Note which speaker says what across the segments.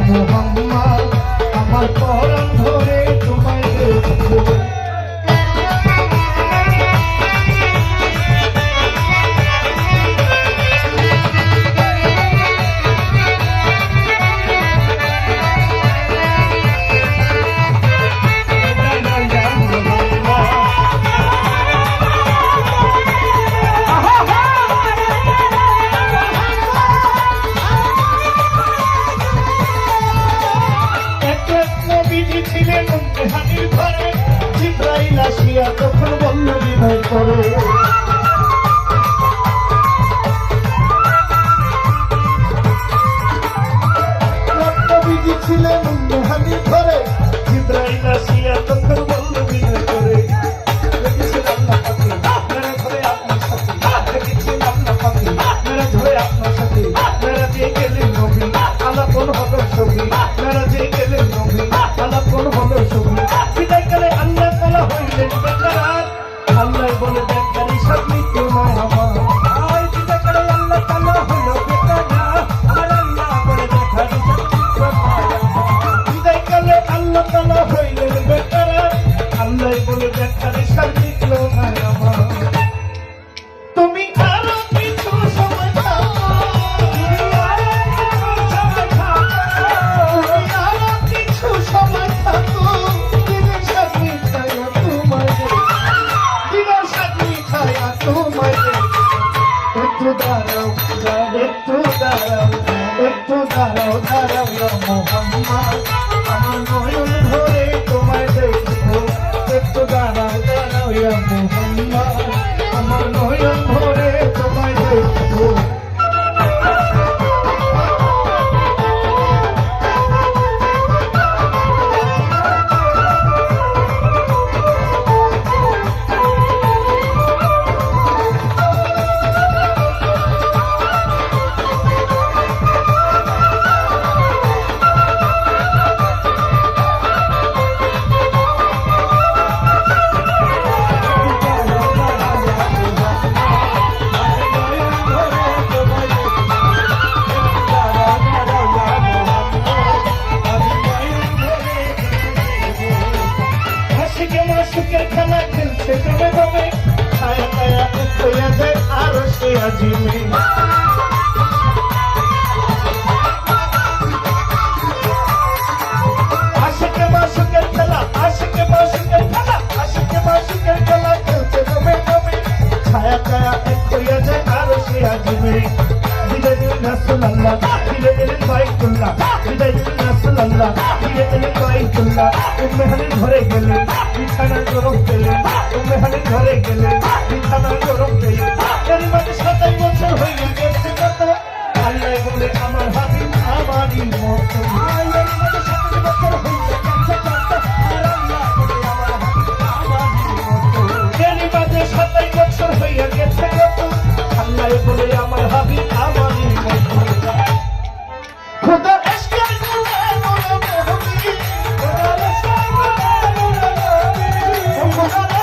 Speaker 1: মুহাম্মদ আমার পরাণ ধরে তোমায় দেখবো। তখন বলল বিনয় করে নবীজি ছিলেন হানির ঘরে জিব্রাইল আসিয়া তখন বলল বিনয় করে দেখেছিলাম না পাখি মেরা ধরে আপনার সাথে দেখেছিলাম না পাখি মেরা ধরে আপনার সাথে মেরা দিয়ে গেলেন নবী আলাপন হলো ছবি মেরা দিয়ে গেলেন নবী আলাপন হলো ছবি বিদায় কালে আল্লাহ তাআলা হইলেন বেকার আল্লাহ বলে বেকারি সাথী তোমায় আমার বিদায় কালে আল্লাহ তাআলা হলো বেকার আমার আল্লাহ বলে বেকারি সাথী তোমায় বিদায় কালে আল্লাহ তাআলা হইলেন বেকার আল্লাহ বলে বেকারি সাথী তোমায় আমার তুমি আরো কিছু সময় থাকো তুমি আরো কিছু সময় থাকো দিনের সাথী ছায়া তোমায় দিনের সাথী ছায়া তোমায় একটু দাঁড়াও একটু দাঁড়াও একটু দাঁড়াও দাঁড়াও মুহাম্মদ আমার নয়ন ধরে তোমায় দেখবো একটু দাঁড়াও দাঁড়াও মুহাম্মদ আমার নয়ন ধরে তোমায় দেখবো সুখের খেলা খেলছে দমে দমে ছায়া ছায়া হইয়া যায় আর সে আজিমে আশিকে মাসুকের খেলা আশিকে মাসুকের খেলা আশিকে মাসুকের খেলা খেলছে দমে দমে ছায়া ছায়া হইয়া যায় আর সে আজিমে বিদায় দিলেন রাসূলুল্লাহ বিদায় দিলেন বাইতুল্লাহ বিদায় দিলেন রাসূলুল্লাহ বিদায় দিলেন বাইতুল্লাহ উম্মে হানির ঘরে গেলেন বিছানা গরম পেলেন উম্মে হানির ঘরে গেলেন বিছানা গরম পেলেন এর মাঝে 27 বছর হয়ে গেছে কত আল্লাহ বলে আমার হাবিব আমারই মতো এর মাঝে 27 বছর হয়ে গেছে কত আর আল্লাহ বলে আমার হাবিব আমারই মতো এর মাঝে 27 বছর হয়ে গেছে কত আল্লাহ বলে আমার হাবিব আমারই মতো খোদা ইশকে গুনাহ মোহব্বত খোদা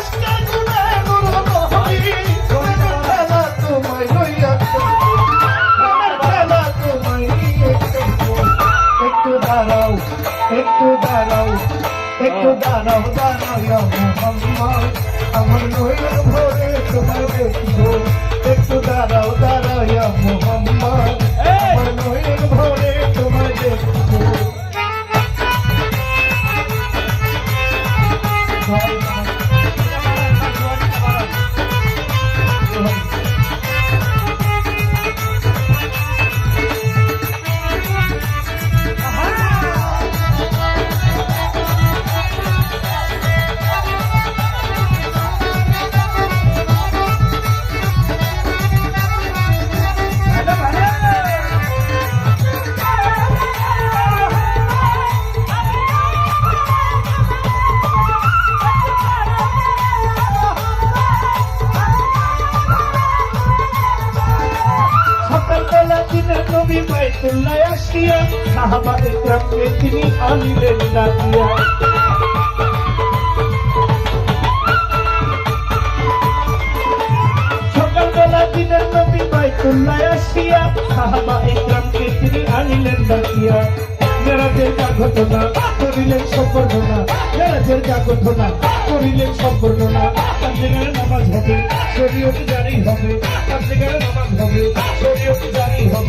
Speaker 1: ইশকে একটু দাঁড়াও দাঁড়াও মুহাম্মদ আমার নয়ন ভরে তোমায় দেখবো একটু দাঁড়াও মুহাম্মদ আমার নয়ন ভরে তোমায় দেখবো নবী বাইতুল্লাহ আসিয়া সাহাবা ইকরামকে তিনি আনিলেন ডাকিয়া সকালবেলা দিনের নবী বাইতুল্লাহ আসিয়া সাহাবা ইকরামকে তিনি আনিলেন ডাকিয়া মেরাজের যা ঘটনা করিলেন সম্পূর্ণ না, মেরাজের যা ঘটনা করিলেন সম্পূর্ণ না। তার জায়গায় নামাজ হবে, শরীয়ত জারি হবে, তার জায়গায় নামাজ হবে, শরীয়ত জারি হবে।